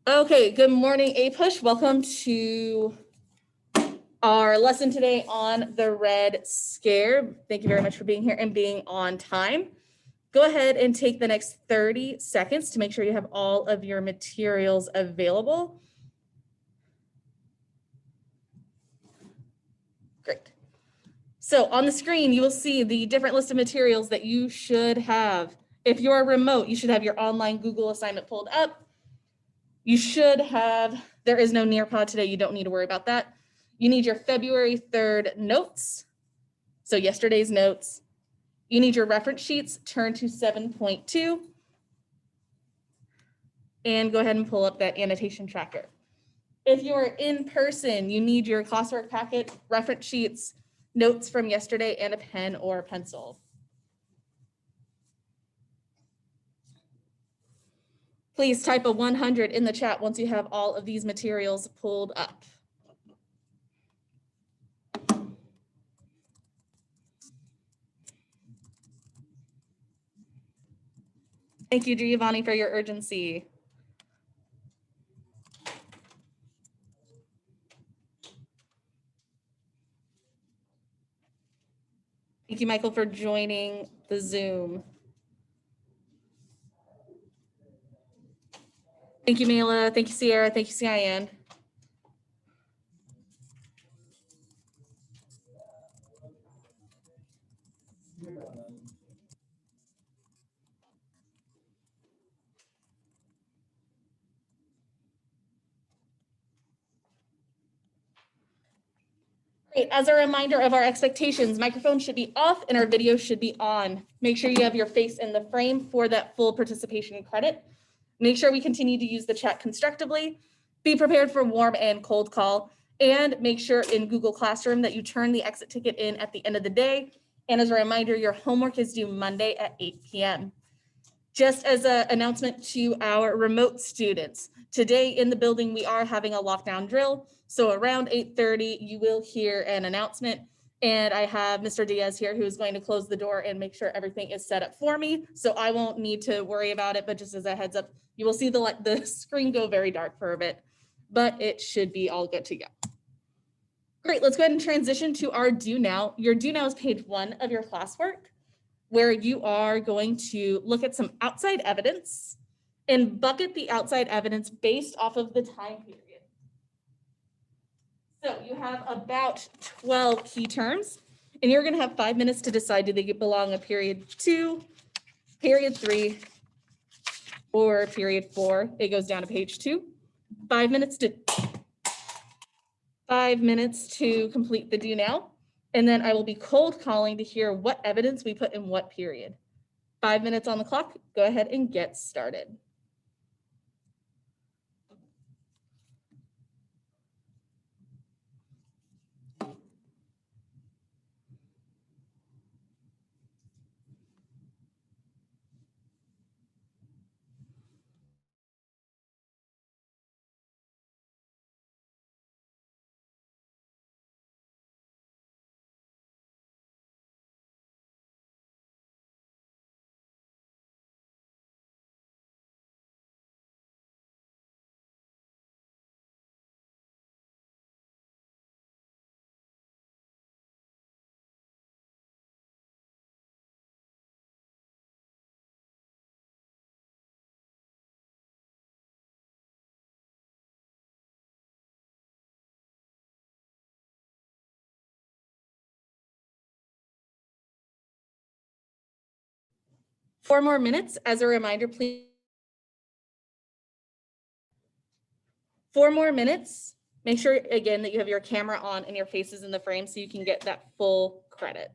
Okay, good morning, APUSH. Welcome to our lesson today on the Red Scare. Thank you very much for being here and being on time. Go ahead and take the next 30 seconds to make sure you have all of your materials available. Great. So on the screen, you will see the different list of materials that you should have. If you're remote, you should have your online Google assignment pulled up. You should have, there is no Nearpod today. You don't need to worry about that. You need your February 3rd notes. So yesterday's notes. You need your reference sheets. Turn to 7.2 and go ahead and pull up that annotation tracker. If you're in person, you need your classwork packet, reference sheets, notes from yesterday, and a pen or a pencil. Please type a 100 in the chat once you have all of these materials pulled up. Thank you, Giovanni, for your urgency. Thank you, Michael, for joining the Zoom. Thank you, Mela. Thank you, Sierra. Thank you, Cyan. Great. As a reminder of our expectations, microphones should be off and our video should be on. Make sure you have your face in the frame for that full participation credit. Make sure we continue to use the chat constructively. Be prepared for warm and cold call. And make sure in Google Classroom that you turn the exit ticket in at the end of the day. And as a reminder, your homework is due Monday at 8 p.m. Just as an announcement to our remote students, today in the building, we are having a lockdown drill. So around 8:30, you will hear an announcement. And I have Mr. Diaz here who's going to close the door and make sure everything is set up for me. So I won't need to worry about it, but just as a heads up, you will see the screen go very dark for a bit, but it should be all good to go. Great, let's go ahead and transition to our Do Now. Your Do Now is page 1 of your classwork, where you are going to look at some outside evidence and bucket the outside evidence based off of the time period. So you have about 12 key terms, and you're going to have 5 minutes to decide, do they belong in period 2, period 3, or period 4. It goes down to page 2. 5 minutes to complete the Do Now. And then I will be cold calling to hear what evidence we put in what period. 5 minutes on the clock. Go ahead and get started. Four more minutes. As a reminder, please. 4 more minutes. Make sure, again, that you have your camera on and your faces in the frame so you can get that full credit.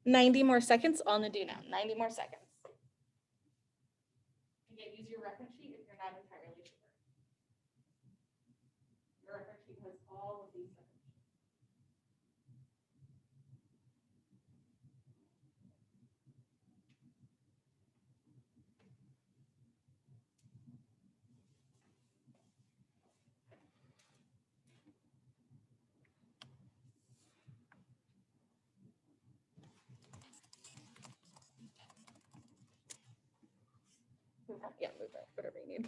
90 more seconds on the do now. 90 more seconds. Again, use your reference sheet if you're not entirely sure. Your reference sheet has all of these seconds. Yeah, move that, whatever you need.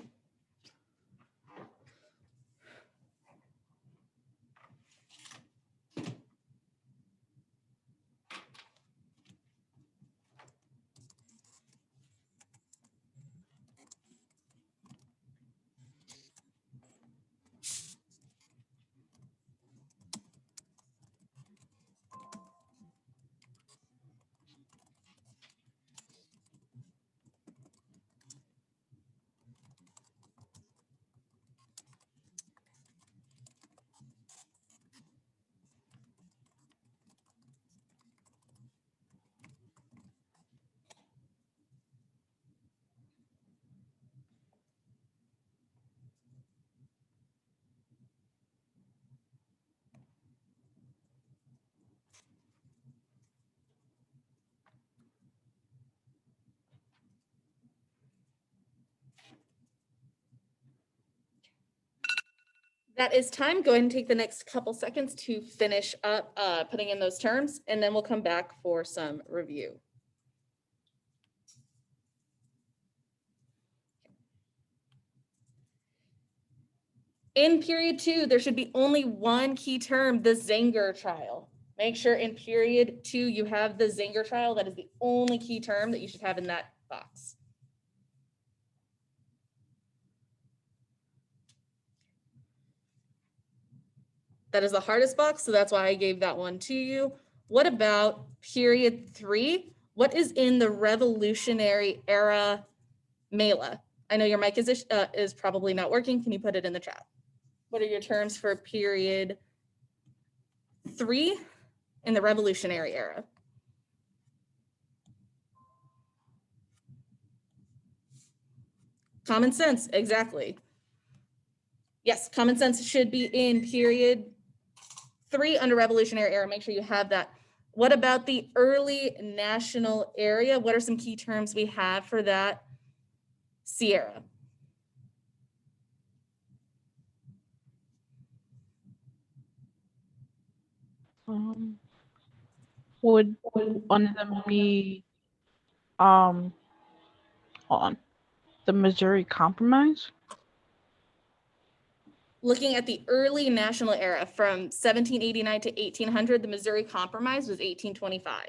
That is time. Go ahead and take the next couple seconds to finish up putting in those terms, and then we'll come back for some review. In period 2, there should be only one key term, the Zenger trial. Make sure in period 2 you have the Zenger trial. That is the only key term that you should have in that box. That is the hardest box, so that's why I gave that one to you. What about period 3? What is in the Revolutionary Era Mela? I know your mic is probably not working. Can you put it in the chat? What are your terms for period 3 in the Revolutionary Era? Common sense, exactly. Yes, common sense should be in period 3 under Revolutionary Era. Make sure you have that. What about the early national area? What are some key terms we have for that? Sierra. Would one of them be hold on, the Missouri Compromise? Looking at the early national era from 1789 to 1800, the Missouri Compromise was 1825.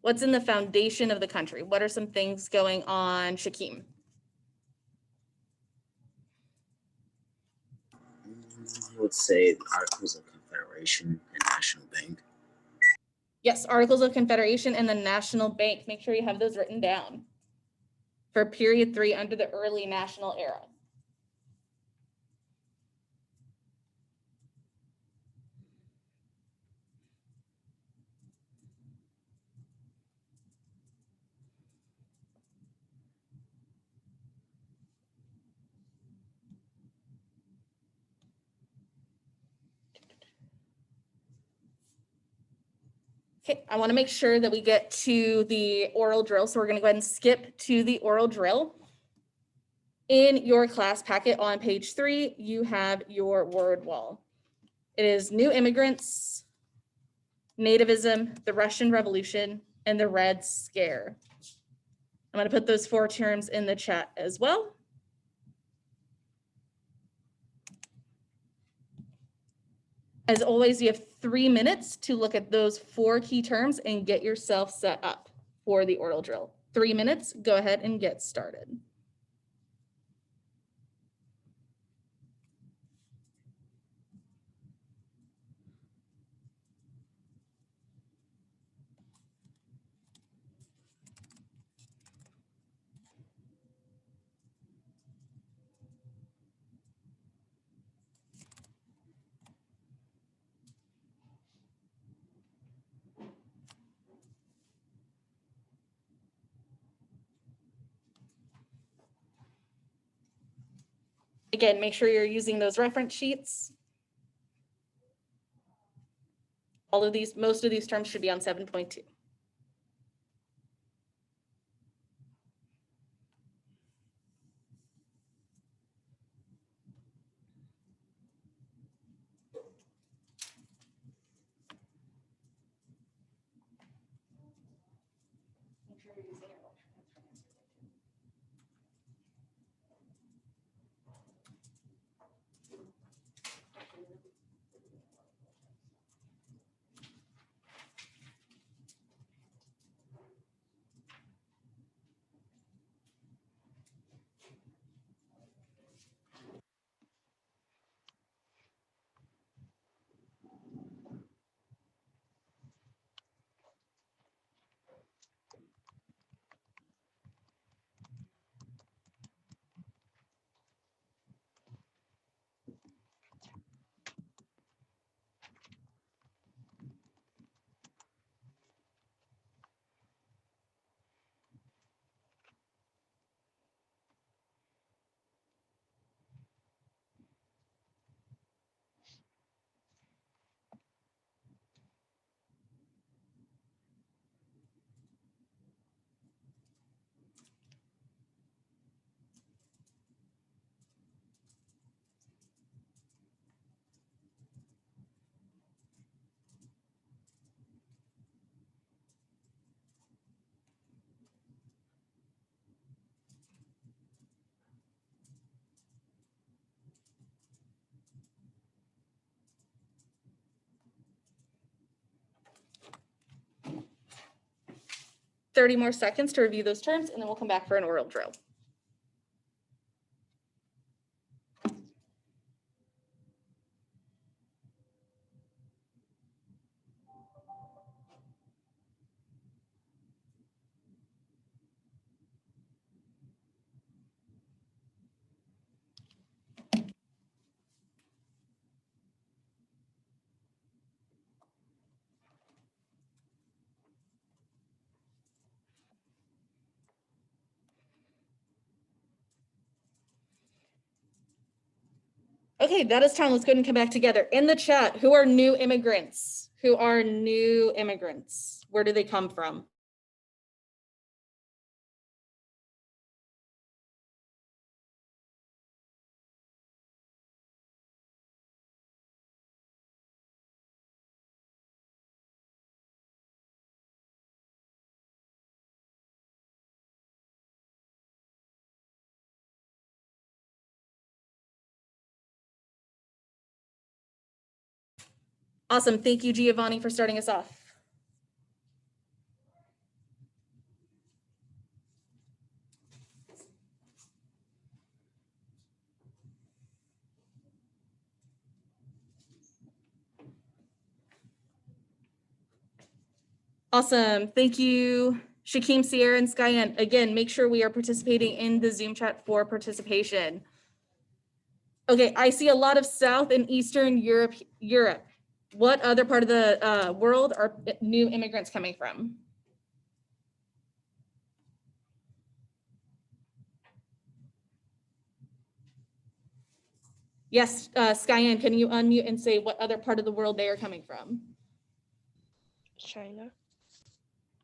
What's in the foundation of the country? What are some things going on, Shakim? Let's say the Articles of Confederation and National Bank. Yes, Articles of Confederation and the National Bank. Make sure you have those written down for period 3 under the early national era. Okay, I want to make sure that we get to the oral drill. So we're going to go ahead and skip to the oral drill. In your class packet on page 3, you have your word wall. It is new immigrants, nativism, the Russian Revolution, and the Red Scare. I'm going to put those 4 terms in the chat as well. As always, you have 3 minutes to look at those 4 key terms and get yourself set up for the oral drill. 3 minutes, go ahead and get started. Again, make sure you're using those reference sheets. All of these, most of these terms should be on 7.2. Thirty more seconds to review those terms, and then we'll come back for an oral drill. Okay, that is time. Let's go ahead and come back together. In the chat, who are new immigrants? Who are new immigrants? Where do they come from? Awesome. Thank you, Giovanni, for starting us off. Awesome. Thank you, Shakim, Sierra, and Skyen. Again, make sure we are participating in the Zoom chat for participation. Okay, I see a lot of South and Eastern Europe. What other part of the world are new immigrants coming from? Yes, Skyen, can you unmute and say what other part of the world they are coming from? China.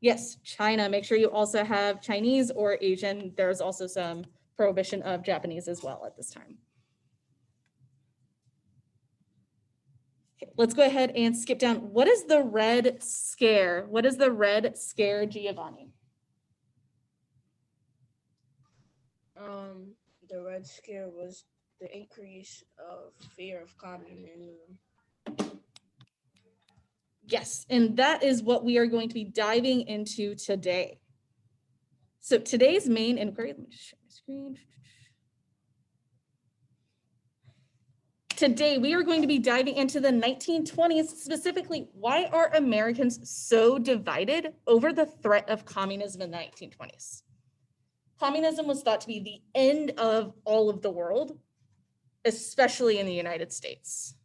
Yes, China. Make sure you also have Chinese or Asian. There's also some prohibition of Japanese as well at this time. Okay, let's go ahead and skip down. What is the Red Scare? What is the Red Scare, Giovanni? The Red Scare was the increase of fear of communism. Yes, and that is what we are going to be diving into today. So today's main inquiry, let me just share my screen. Today, we are going to be diving into the 1920s, specifically, why are Americans so divided over the threat of communism in the 1920s? Communism was thought to be the end of all of the world, especially in the United States.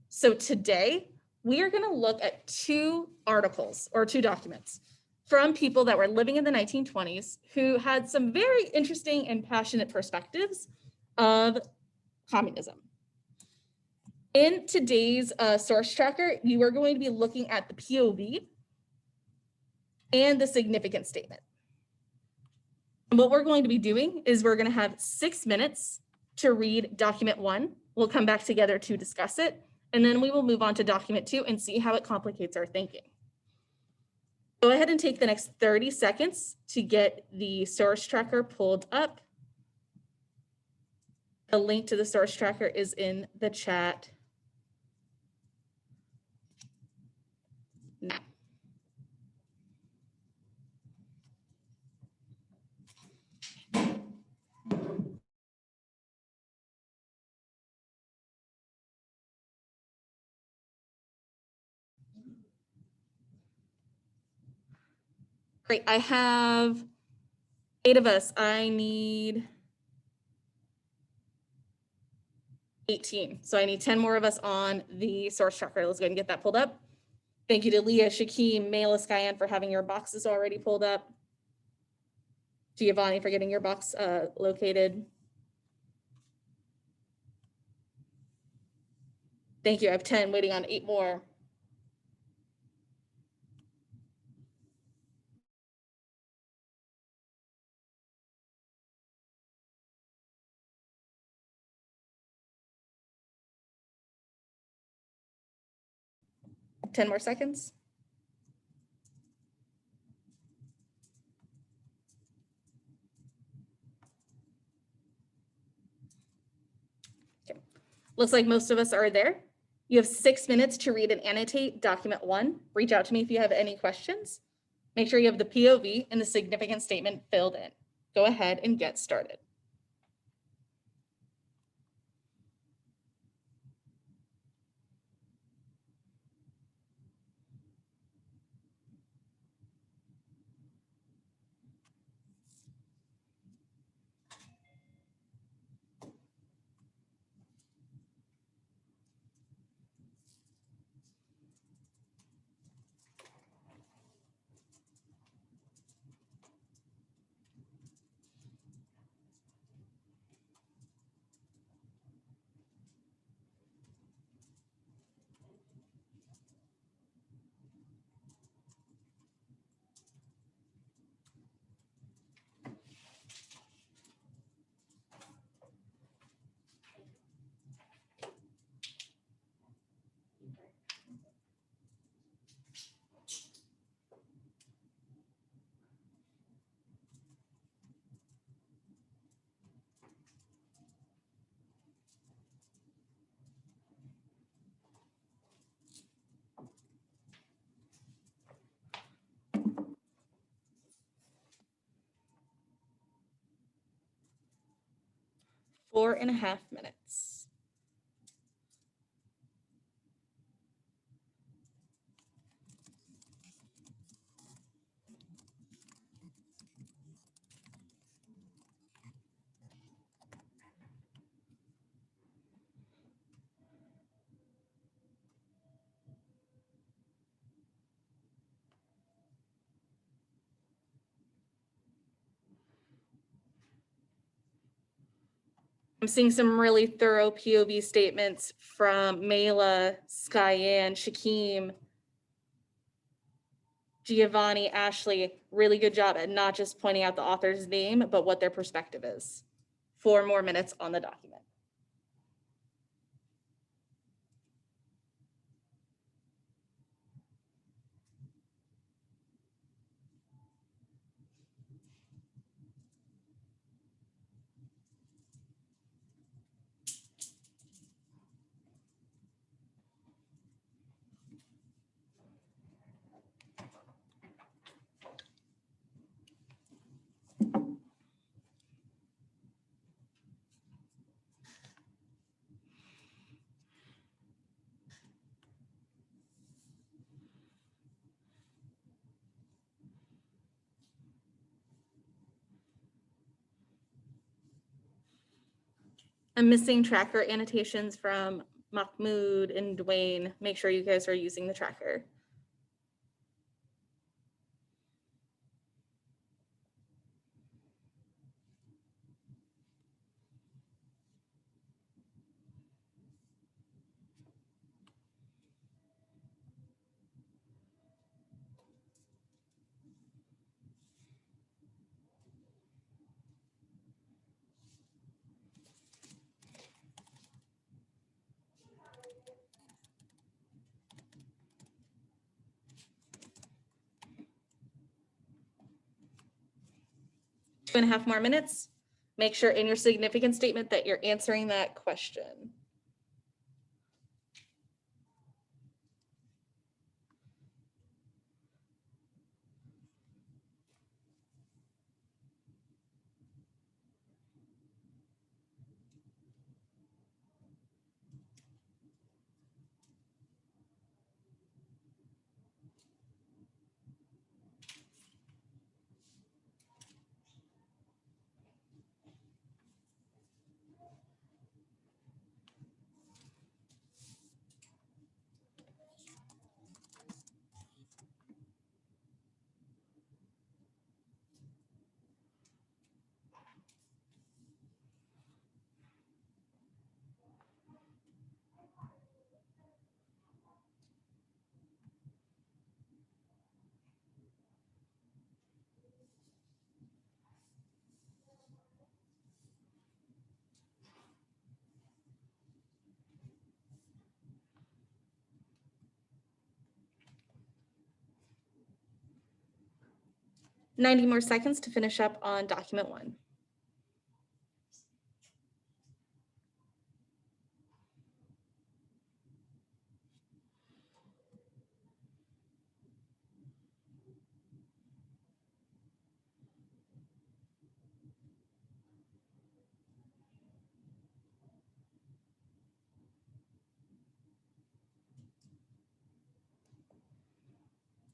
So today, we are going to look at two articles or two documents from people that were living in the 1920s who had some very interesting and passionate perspectives of communism. In today's source tracker, you are going to be looking at the POV and the significance statement. And what we're going to be doing is we're going to have 6 minutes to read document 1. We'll come back together to discuss it, and then we will move on to document 2 and see how it complicates our thinking. Go ahead and take the next 30 seconds to get the source tracker pulled up. The link to the source tracker is in the chat now. Great, I have 8 of us. I need 18. So I need 10 more of us on the source tracker. Let's go ahead and get that pulled up. Thank you to Leah, Shakeem, Mayla, Skyan for having your boxes already pulled up. Giovanni for getting your box located. Thank you, I have 10, waiting on 8 more. Ten more seconds. Okay. Looks like most of us are there. You have 6 minutes to read and annotate document 1. Reach out to me if you have any questions. Make sure you have the POV and the significant statement filled in. Go ahead and get started. Four and a half minutes. I'm seeing some really thorough POV statements from Mayla, Skyan, Shakeem, Giovanni, Ashley. Really good job at not just pointing out the author's name, but what their perspective is. 4 more minutes on the document. I'm missing tracker annotations from Mahmoud and Dwayne. Make sure you guys are using the tracker. 2.5 more minutes. Make sure in your significant statement that you're answering that question. Ninety more seconds to finish up on document 1.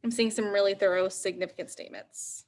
I'm seeing some really thorough significant statements.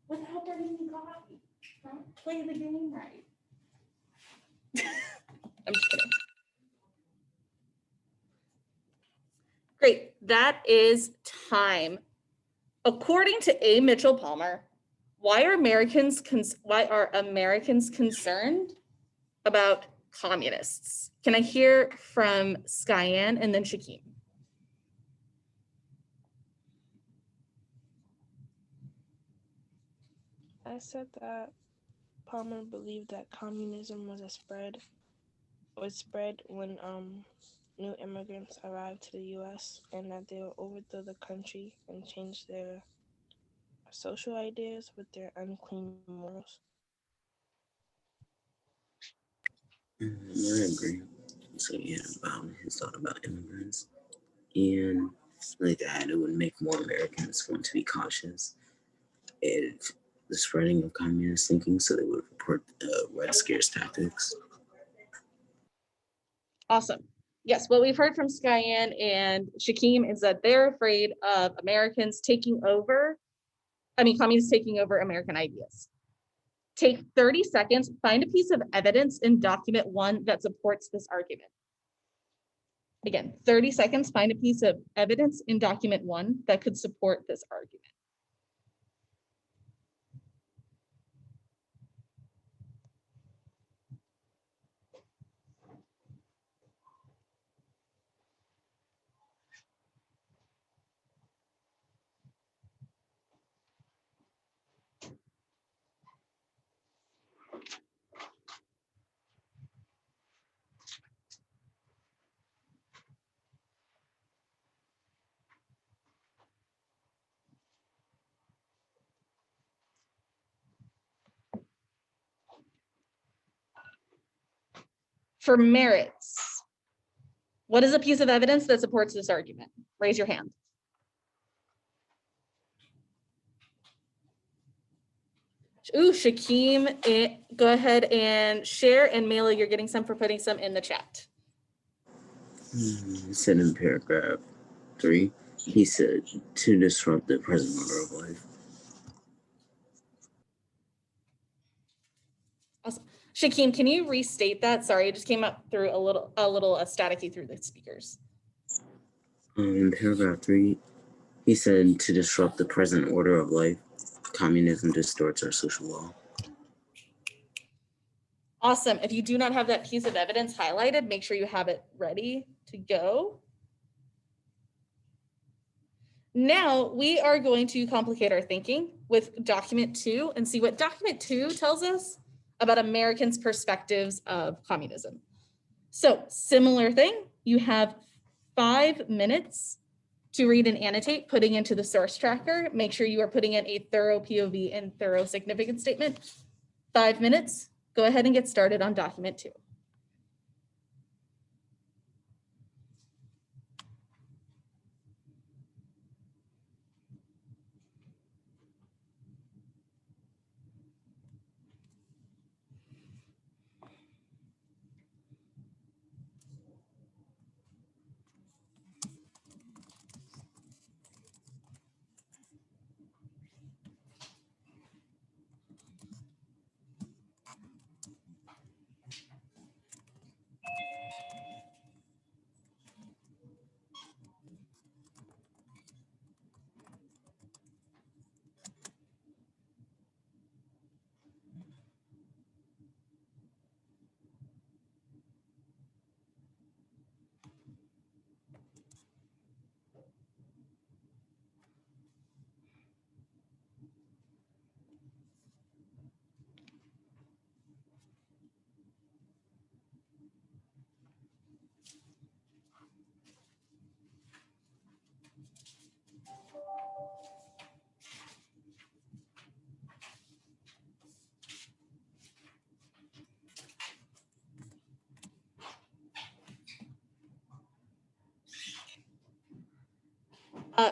Without getting coffee. Don't play the game right. I'm just kidding. Great, that is time. According to A. Mitchell Palmer, why are Americans concerned about communists? Can I hear from Skyan and then Shakeem? I said that Palmer believed that communism was spread when new immigrants arrived to the U.S. and that they would overthrow the country and change their social ideas with their unclean morals. I agree. So yeah, his thought about immigrants, and like that, it would make more Americans want to be cautious if the spreading of communist thinking, so they would report Red Scare's tactics. Awesome. Yes, what we've heard from Skyan and Shakeem is that they're afraid of communists taking over American ideas. Take 30 seconds, find a piece of evidence in document 1 that supports this argument. Again, 30 seconds, find a piece of evidence in document 1 that could support this argument. For merits, what is a piece of evidence that supports this argument? Raise your hand. Ooh, Shakeem, go ahead and share, and Mela, you're getting some for putting some in the chat. He said in paragraph 3, he said to disrupt the present order of life. Awesome. Shakeem, can you restate that? Sorry, it just came up through a little staticky through the speakers. In paragraph 3, he said to disrupt the present order of life, communism distorts our social law. Awesome. If you do not have that piece of evidence highlighted, make sure you have it ready to go. Now we are going to complicate our thinking with document 2 and see what document 2 tells us about Americans' perspectives of communism. So similar thing, you have 5 minutes to read and annotate, putting into the source tracker. Make sure you are putting in a thorough POV and thorough significance statement. 5 minutes, go ahead and get started on document 2.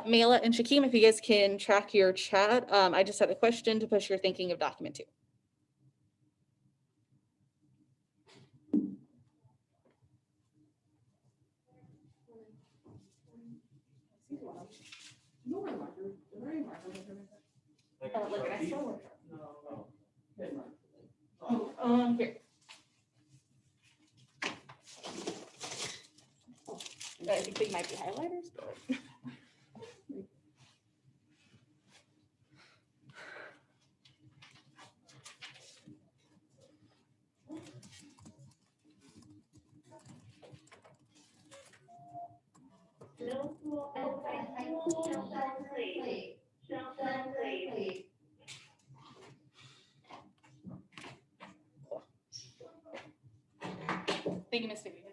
Mela and Shakeem, if you guys can track your chat, I just had a question to push your thinking of document 2. Here. I think they might be highlighters, but. No school outside school, shelter in place. Shelter in place. Thank you, Ms. Vivian.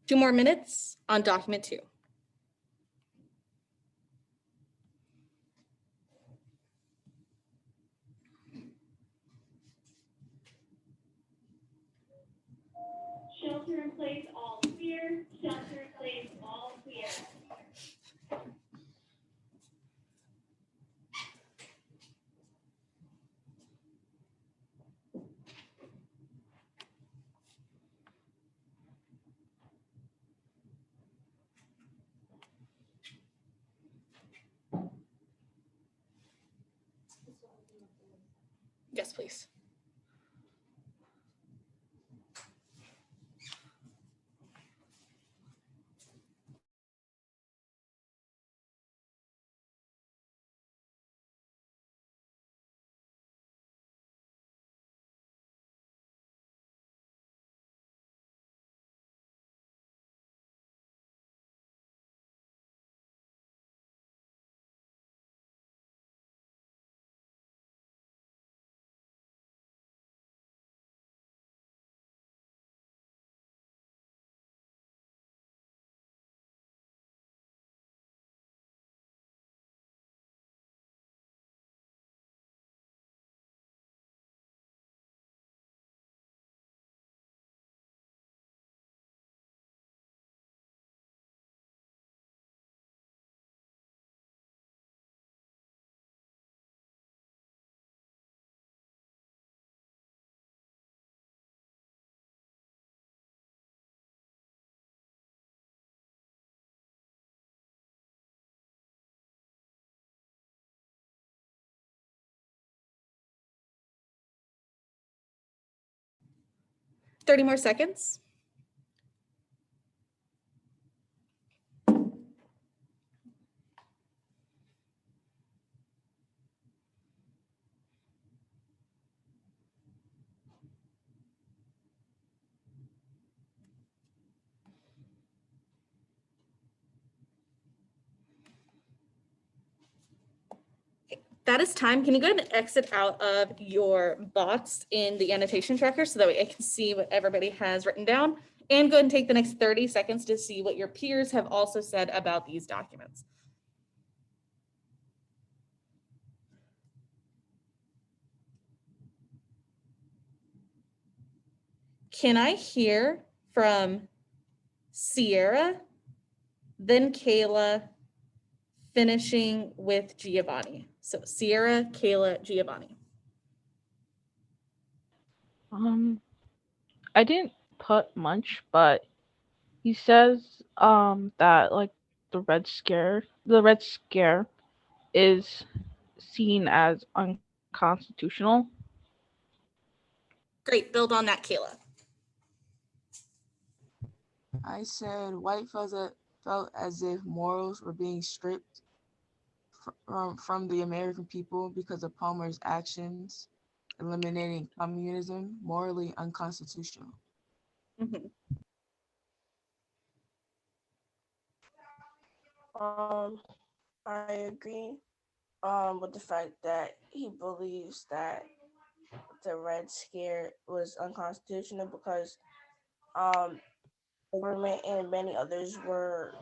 Two more minutes on document 2. Shelter in place, all clear. Shelter in place, all clear. Yes, please. 30 more seconds. That is time. Can you go ahead and exit out of your box in the annotation tracker so that way I can see what everybody has written down? And go ahead and take the next 30 seconds to see what your peers have also said about these documents. Can I hear from Sierra, then Kayla, finishing with Giovanni? So Sierra, Kayla, Giovanni. I didn't put much, but he says that like the Red Scare is seen as unconstitutional. Great, build on that, Kayla. I said white felt as if morals were being stripped from the American people because of Palmer's actions, eliminating communism, morally unconstitutional. Mhm. I agree with the fact that he believes that the Red Scare was unconstitutional because the government and many others were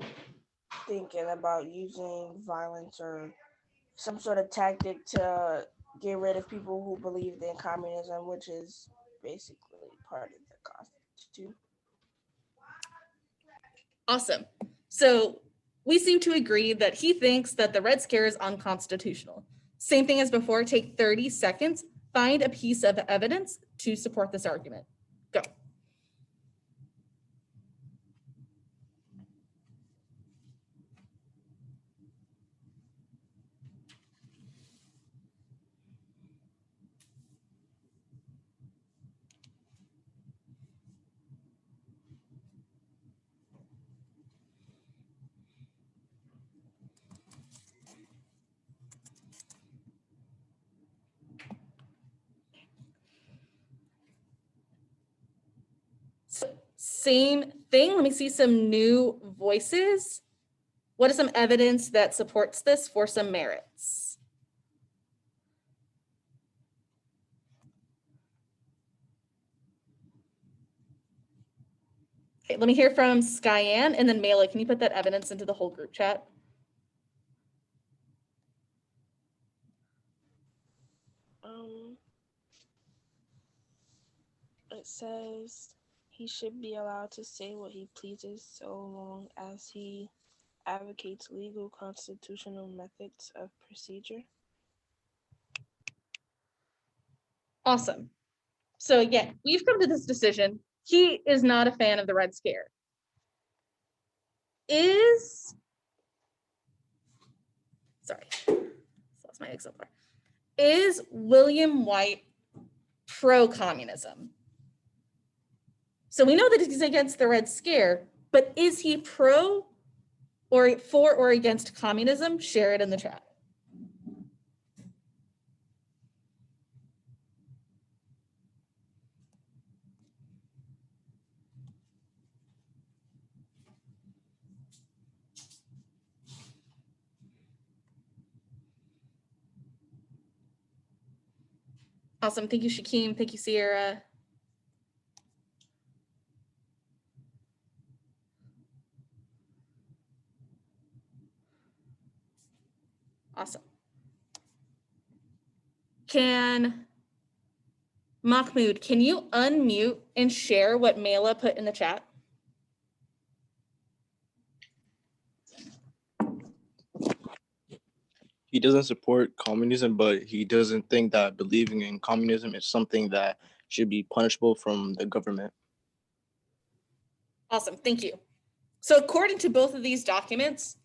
thinking about using violence or some sort of tactic to get rid of people who believed in communism, which is basically part of the Constitution. Awesome. So we seem to agree that he thinks that the Red Scare is unconstitutional. Same thing as before, take 30 seconds, find a piece of evidence to support this argument. Go. So, same thing. Let me see some new voices. What is some evidence that supports this for some merits? Okay, let me hear from Skyanne and then Mela. Can you put that evidence into the whole group chat? It says he should be allowed to say what he pleases so long as he advocates legal constitutional methods of procedure. Awesome. So again, we've come to this decision. He is not a fan of the Red Scare. Sorry, lost my exemplar. Is William White pro-communism? So we know that he's against the Red Scare, but is he pro or for or against communism? Share it in the chat. Awesome. Thank you, Shakeem. Thank you, Sierra. Awesome. Mahmoud, can you unmute and share what Mela put in the chat? He doesn't support communism, but he doesn't think that believing in communism is something that should be punishable from the government. Awesome. Thank you. So according to both of these documents,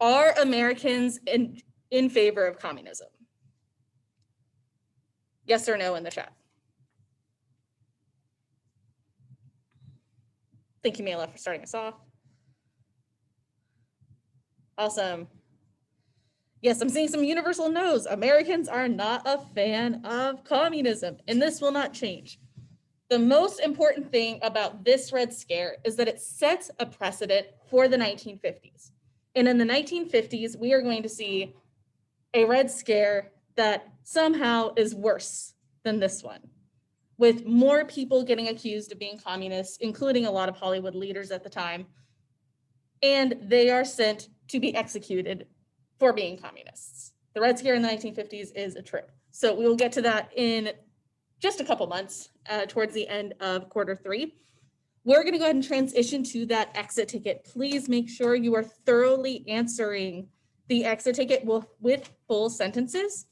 are Americans in favor of communism? Yes or no in the chat. Thank you, Mayla, for starting us off. Awesome. Yes, I'm seeing some universal no's. Americans are not a fan of communism, and this will not change. The most important thing about this Red Scare is that it sets a precedent for the 1950s. And in the 1950s, we are going to see a Red Scare that somehow is worse than this one, with more people getting accused of being communists, including a lot of Hollywood leaders at the time. And they are sent to be executed for being communists. The Red Scare in the 1950s is a trip. So we will get to that in just a couple months, towards the end of Q3. We're going to go ahead and transition to that exit ticket. Please make sure you are thoroughly answering the exit ticket with full sentences.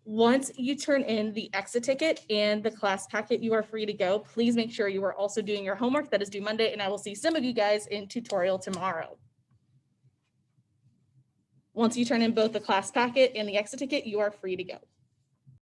Once you turn in the exit ticket and the class packet, you are free to go. Please make sure you are also doing your homework. That is due Monday, and I will see some of you guys in tutorial tomorrow. Once you turn in both the class packet and the exit ticket, you are free to go.